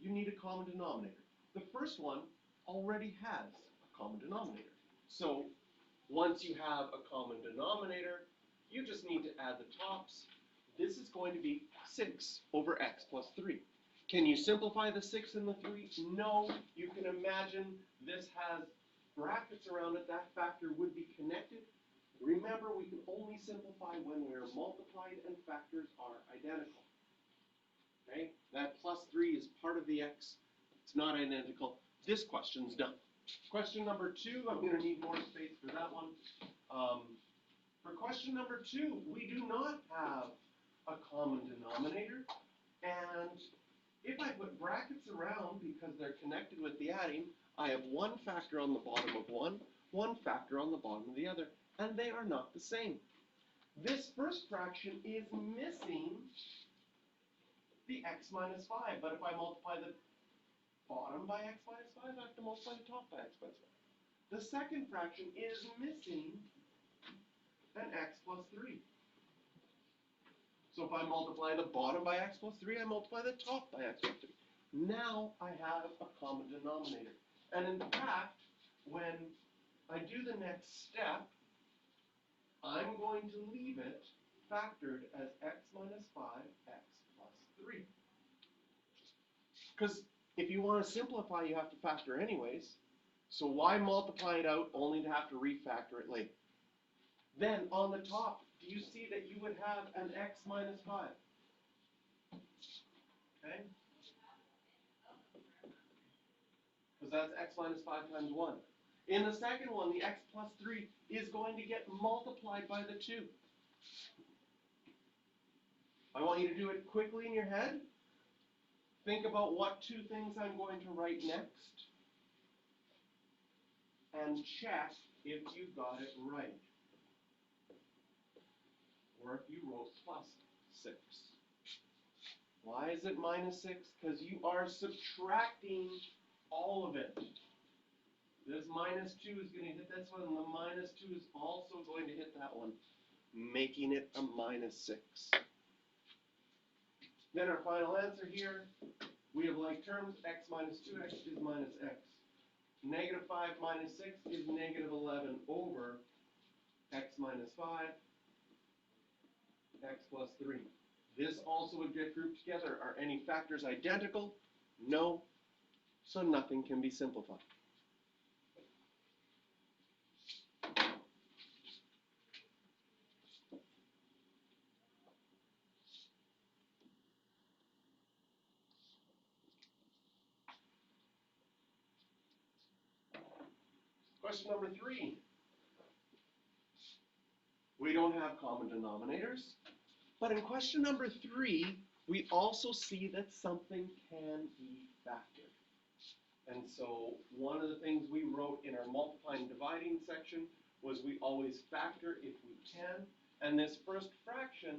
you need a common denominator. The first one already has a common denominator. So once you have a common denominator, you just need to add the tops. This is going to be 6 over x plus 3. Can you simplify the 6 and the 3? No. You can imagine this has brackets around it. That factor would be connected. Remember, we can only simplify when we're multiplied and factors are identical. Okay? That plus 3 is part of the x. It's not identical. This question's done. Question number 2, I'm going to need more space for that one. For question number 2, we do not have a common denominator. And if I put brackets around because they're connected with the adding, I have one factor on the bottom of one factor on the bottom of the other, and they are not the same. This first fraction is missing the x minus 5, but if I multiply the bottom by x minus 5, I have to multiply the top by x minus 5. The second fraction is missing an x plus 3. So if I multiply the bottom by x plus 3, I multiply the top by x plus 3. Now I have a common denominator. And in fact, when I do the next step, I'm going to leave it factored as x minus 5, x plus 3. Because if you want to simplify, you have to factor anyways. So why multiply it out only to have to refactor it later? Then on the top, do you see that you would have an x minus 5? Okay? Because that's x minus 5 times 1. In the second one, the x plus 3 is going to get multiplied by the 2. I want you to do it quickly in your head. Think about what two things I'm going to write next. And check if you got it right. Or if you wrote plus 6. Why is it minus 6? Because you are subtracting all of it. This minus 2 is going to hit this one, and the minus 2 is also going to hit that one, making it a minus 6. Then our final answer here, we have like terms, x minus 2x is minus x. Negative 5 minus 6 is negative 11 over x minus 5, x plus 3. This also would get grouped together. Are any factors identical? No. So nothing can be simplified. Question number 3. We don't have common denominators. But in question number 3, we also see that something can be factored. And so one of the things we wrote in our multiplying and dividing section was we always factor if we can. And this first fraction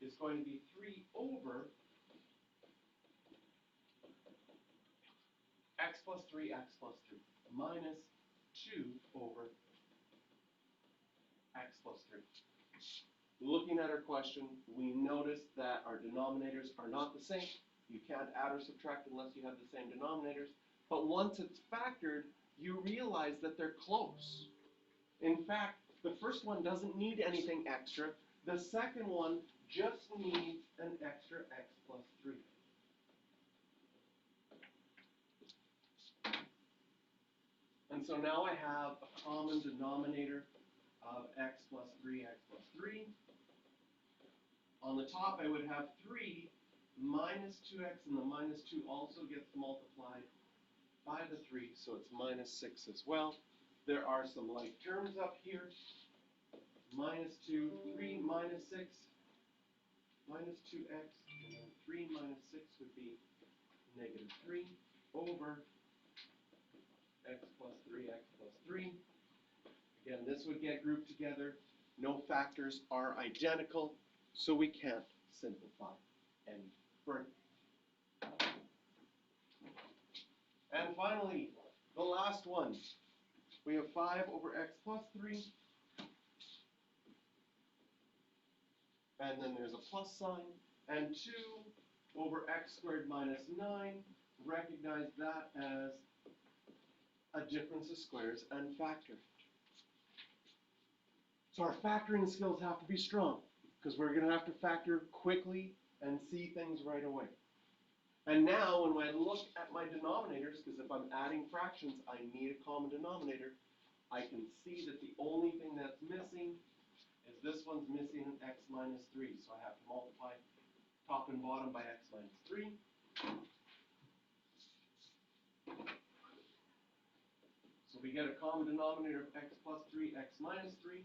is going to be 3 over x plus 3, x plus 3, minus 2 over x plus 3. Looking at our question, we notice that our denominators are not the same. You can't add or subtract unless you have the same denominators. But once it's factored, you realize that they're close. In fact, the first one doesn't need anything extra. The second one just needs an extra x plus 3. And so now I have a common denominator of x plus 3, x plus 3. On the top, I would have 3 minus 2x, and the minus 2 also gets multiplied by the 3, so it's minus 6 as well. There are some like terms up here. Minus 2, 3 minus 6, minus 2x, and then 3 minus 6 would be negative 3 over x plus 3, x plus 3. Again, this would get grouped together. No factors are identical, so we can't simplify any further. And finally, the last one. We have 5 over x plus 3. And then there's a plus sign. And 2 over x squared minus 9, recognize that as a difference of squares and factor. So our factoring skills have to be strong, because we're going to have to factor quickly and see things right away. And now when I look at my denominators, because if I'm adding fractions, I need a common denominator, I can see that the only thing that's missing is this one's missing an x minus 3. So I have to multiply top and bottom by x minus 3. So we get a common denominator of x plus 3, x minus 3.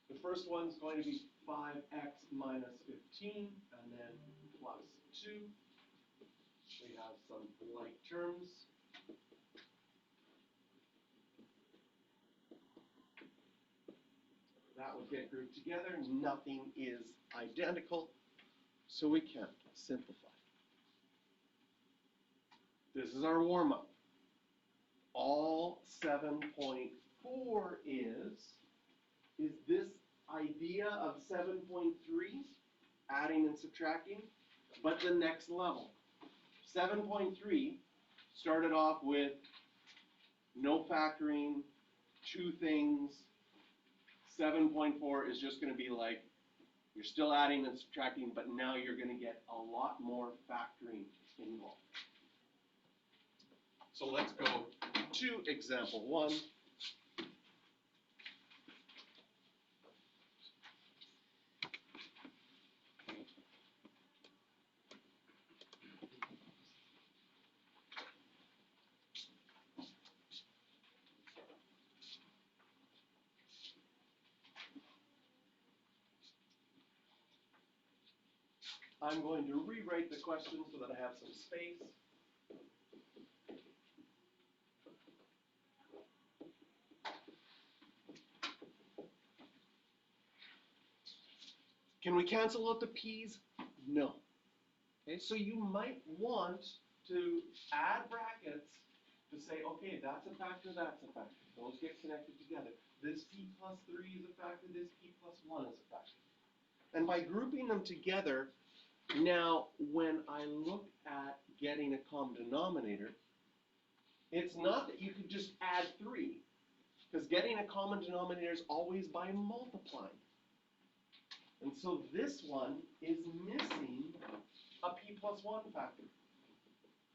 The first one's going to be 5x minus 15, and then plus 2. We have some like terms. That would get grouped together. Nothing is identical, so we can't simplify. This is our warm-up. All 7.4 is this idea of 7.3, adding and subtracting, but the next level. 7.3 started off with no factoring, two things. 7.4 is just going to be like, you're still adding and subtracting, but now you're going to get a lot more factoring involved. So let's go to example 1. I'm going to rewrite the question so that I have some space. Can we cancel out the p's? No. Okay, so you might want to add brackets to say, okay, that's a factor, that's a factor. Those get connected together. This p plus 3 is a factor, this p plus 1 is a factor. And by grouping them together, now when I look at getting a common denominator, it's not that you could just add 3, because getting a common denominator is always by multiplying. And so this one is missing a p plus 1 factor.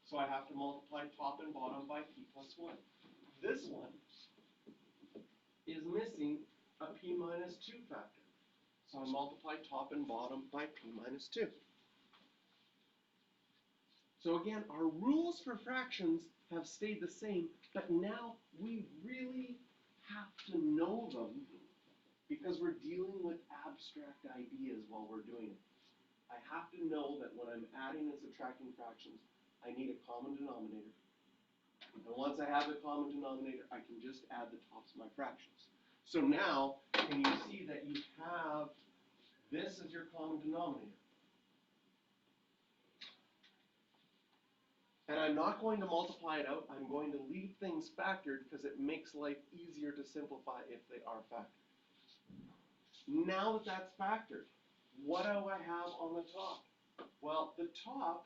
So I have to multiply top and bottom by p plus 1. This one is missing a p minus 2 factor. So I multiply top and bottom by p minus 2. So again, our rules for fractions have stayed the same, but now we really have to know them because we're dealing with abstract ideas while we're doing it. I have to know that when I'm adding and subtracting fractions, I need a common denominator. And once I have the common denominator, I can just add the tops of my fractions. So now, can you see that you have this as your common denominator? And I'm not going to multiply it out. I'm going to leave things factored because it makes life easier to simplify if they are factored. Now that that's factored, what do I have on the top? Well, the top,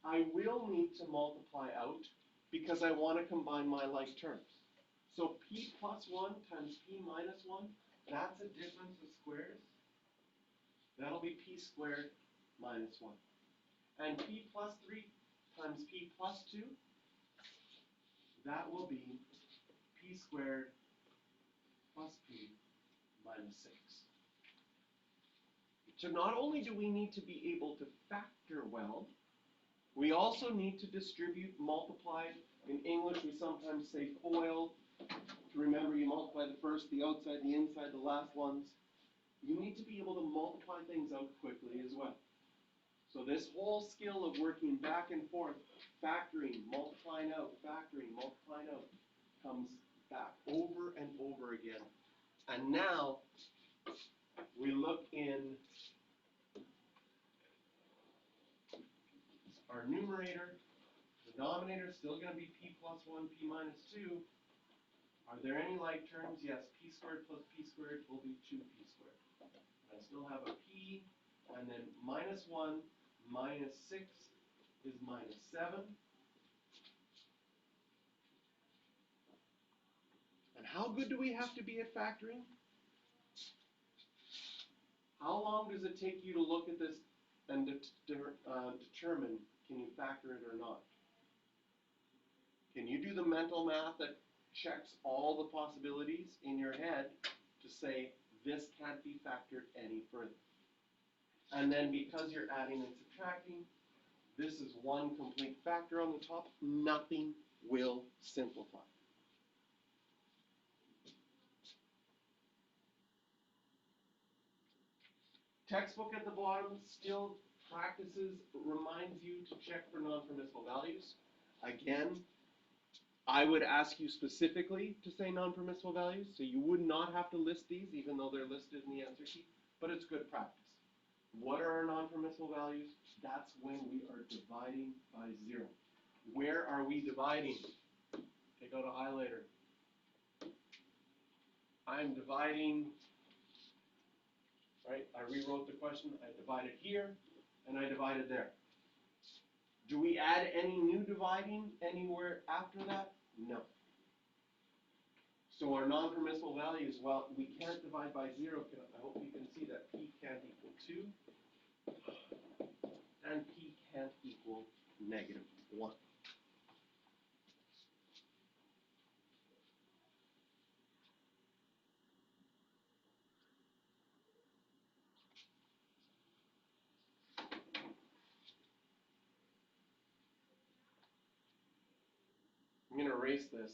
I will need to multiply out because I want to combine my like terms. So p plus 1 times p minus 1, that's a difference of squares. That'll be p squared minus 1. And p plus 3 times p plus 2, that will be p squared plus p minus 6. So not only do we need to be able to factor well, we also need to distribute, multiply. In English, we sometimes say FOIL. To remember, you multiply the first, the outside, the inside, the last ones. You need to be able to multiply things out quickly as well. So this whole skill of working back and forth, factoring, multiplying out, comes back over and over again. And now we look in our numerator. Denominator is still going to be p plus 1, p minus 2. Are there any like terms? Yes, p squared plus p squared will be 2p squared. And I still have a p, and then minus 1 minus 6 is minus 7. How good do we have to be at factoring? How long does it take you to look at this and determine, can you factor it or not? Can you do the mental math that checks all the possibilities in your head to say, this can't be factored any further? And then because you're adding and subtracting, this is one complete factor on the top, nothing will simplify. Textbook at the bottom still reminds you to check for non-permissible values. Again, I would ask you specifically to say non-permissible values, so you would not have to list these, even though they're listed in the answer sheet, but it's good practice. What are our non-permissible values? That's when we are dividing by 0. Where are we dividing? Take out a highlighter. I'm dividing, right? I rewrote the question. I divided here, and I divided there. Do we add any new dividing anywhere after that? No. So our non-permissible values, well, we can't divide by 0. I hope you can see that p can't equal 2, and p can't equal -1. I'm going to erase this.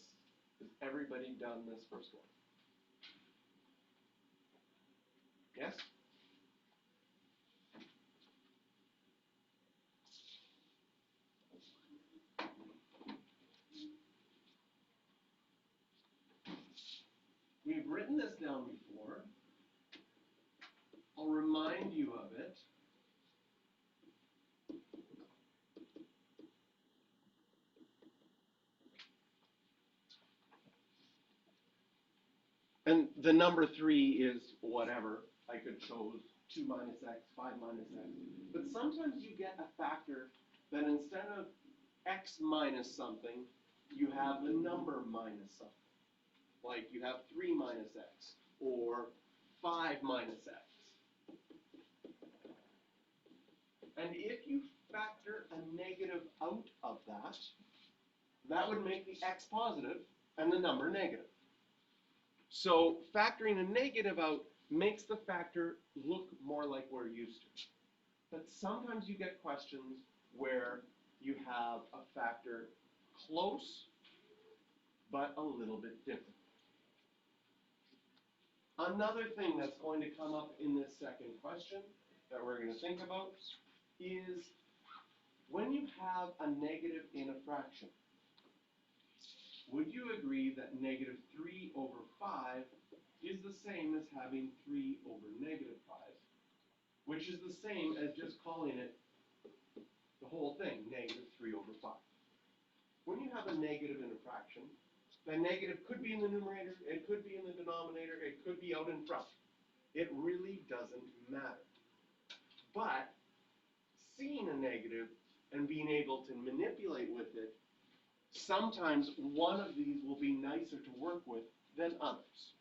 Has everybody done this first one? Yes? We've written this down before. I'll remind you of it. And the number 3 is whatever. I could chose 2 minus x, 5 minus x. But sometimes you get a factor that instead of x minus something, you have the number minus something. Like you have 3 minus x, or 5 minus x. And if you factor a negative out of that, that would make the x positive and the number negative. So factoring a negative out makes the factor look more like we're used to. But sometimes you get questions where you have a factor close, but a little bit different. Another thing that's going to come up in this second question that we're going to think about is when you have a negative in a fraction, would you agree that -3 over 5 is the same as having 3 over -5, which is the same as just calling it the whole thing, -3 over 5. When you have a negative in a fraction, that negative could be in the numerator, it could be in the denominator, it could be out in front. It really doesn't matter. But seeing a negative and being able to manipulate with it, sometimes one of these will be nicer to work with than others.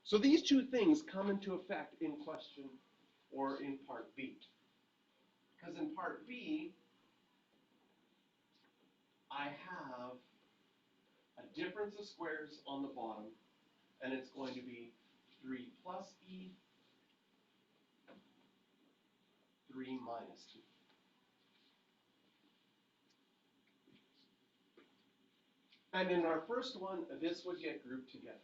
So these two things come into effect in question or in part B. Because in part B, I have a difference of squares on the bottom, and it's going to be 3 plus e, 3 minus e. And in our first one, this would get grouped together.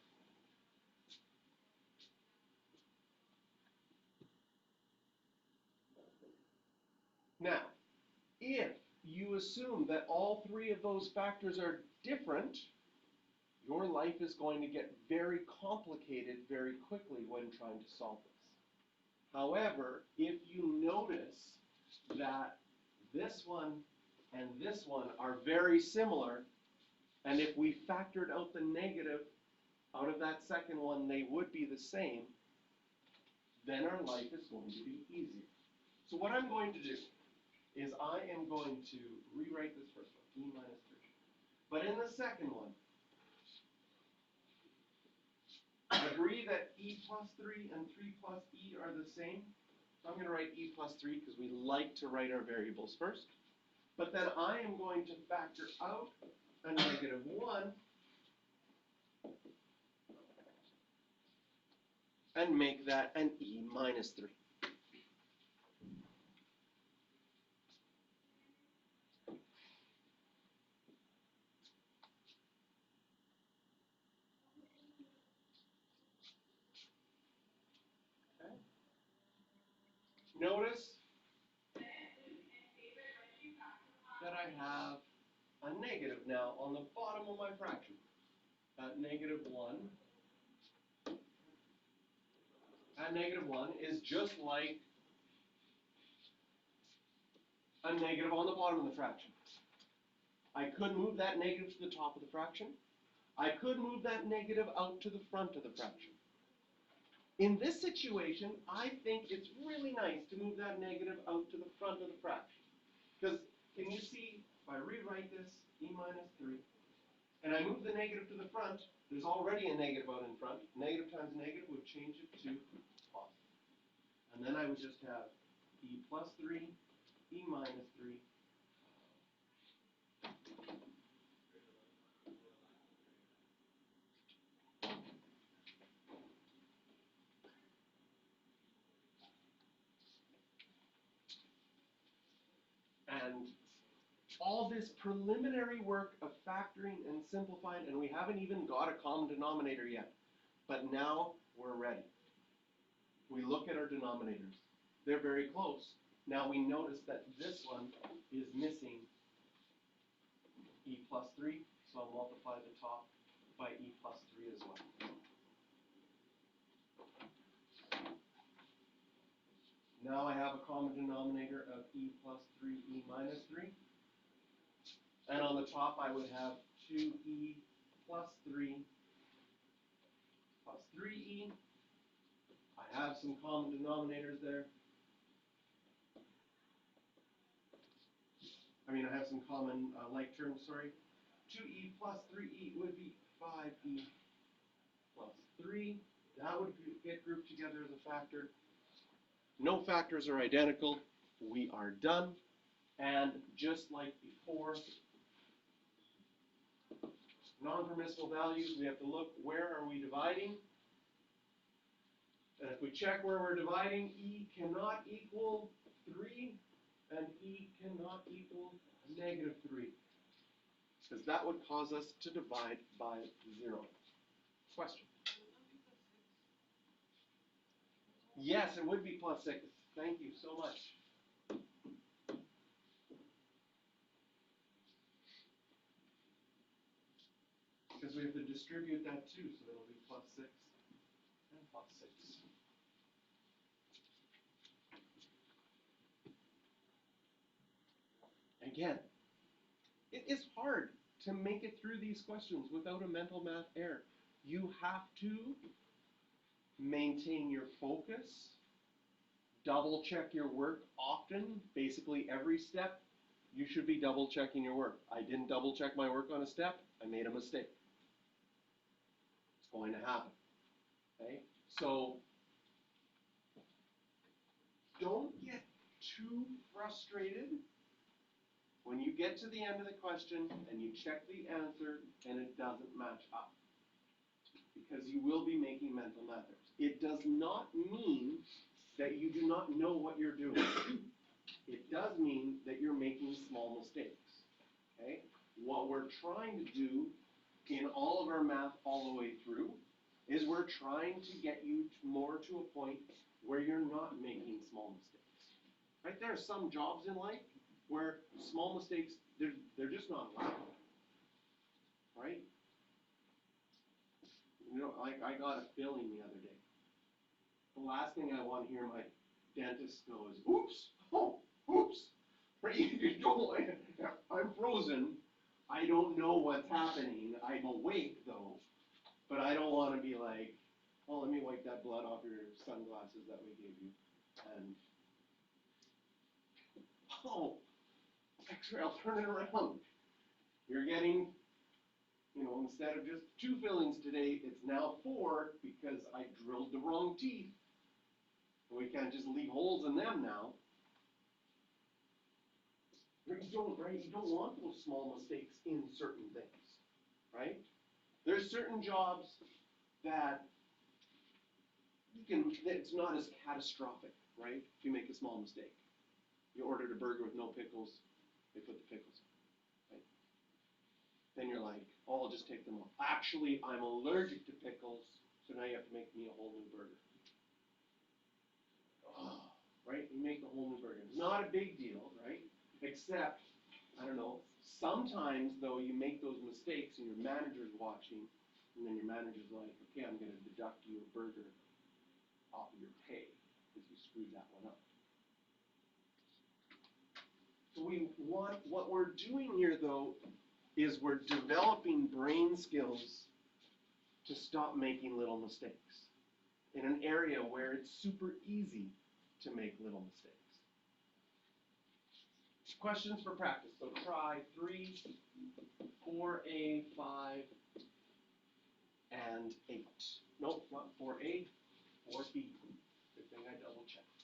Now, if you assume that all 3 of those factors are different, your life is going to get very complicated very quickly when trying to solve this. However, if you notice that this one and this one are very similar, and if we factored out the negative out of that second one, they would be the same, then our life is going to be easier. So what I'm going to do is I am going to rewrite this first one, e minus 3. But in the second one, agree that e plus 3 and 3 plus e are the same? So I'm going to write e plus 3 because we like to write our variables first. But then I am going to factor out a negative 1 and make that an e minus 3. Okay. Notice that I have a negative now on the bottom of my fraction. That negative 1. That negative 1 is just like a negative on the bottom of the fraction. I could move that negative to the top of the fraction. I could move that negative out to the front of the fraction. In this situation, I think it's really nice to move that negative out to the front of the fraction. Because can you see, if I rewrite this, e minus 3, and I move the negative to the front, there's already a negative out in front. Negative times negative would change it to positive. And then I would just have e plus 3, e minus 3. And all this preliminary work of factoring and simplifying, and we haven't even got a common denominator yet. But now we're ready. We look at our denominators. They're very close. Now we notice that this one is missing e plus 3, so I'll multiply the top by e plus 3 as well. Now I have a common denominator of e plus 3, e minus 3. And on the top I would have 2e plus 3 plus 3e. I have some common denominators there. I have some common like terms, sorry. 2e plus 3e would be 5e plus 3. That would get grouped together as a factor. No factors are identical. We are done. And just like before, non-permissible values, we have to look, where are we dividing? And if we check where we're dividing, e cannot equal 3, and e cannot equal negative 3. Because that would cause us to divide by 0. Question? Yes, it would be plus 6. Thank you so much. Because we have to distribute that too, so that'll be plus 6 and plus 6. Again, it is hard to make it through these questions without a mental math error. You have to maintain your focus, double check your work often, basically every step. You should be double checking your work. I didn't double check my work on a step, I made a mistake. It's going to happen. Okay? So don't get too frustrated when you get to the end of the question and you check the answer and it doesn't match up. Because you will be making mental math errors. It does not mean that you do not know what you're doing. It does mean that you're making small mistakes. Okay? What we're trying to do in all of our math all the way through is we're trying to get you more to a point where you're not making small mistakes. Right? There are some jobs in life where small mistakes, they're just not allowed. Right? You know, like I got a filling the other day. The last thing I want to hear my dentist go is, oops, oh, oops. Right? You don't, I'm frozen. I don't know what's happening. I'm awake though. But I don't want to be like, oh, let me wipe that blood off your sunglasses that we gave you. And, oh, X-ray, I'll turn it around. You're getting, instead of just 2 fillings today, it's now 4 because I drilled the wrong teeth. We can't just leave holes in them now. You don't, right? You don't want those small mistakes in certain things, right? There's certain jobs that it's not as catastrophic, right? If you make a small mistake. You ordered a burger with no pickles, they put the pickles in, right? Then you're like, oh, I'll just take them off. Actually, I'm allergic to pickles, so now you have to make me a whole new burger. Oh, right? You make a whole new burger. It's not a big deal, right? Except, I don't know, sometimes though you make those mistakes and your manager's watching, and then your manager's like, okay, I'm gonna deduct you a burger off of your pay because you screwed that one up. So what we're doing here though is we're developing brain skills to stop making little mistakes in an area where it's super easy to make little mistakes. Questions for practice. So try 3, 4A, 5, and 8. Nope, not 4A, 4B. Good thing I double checked.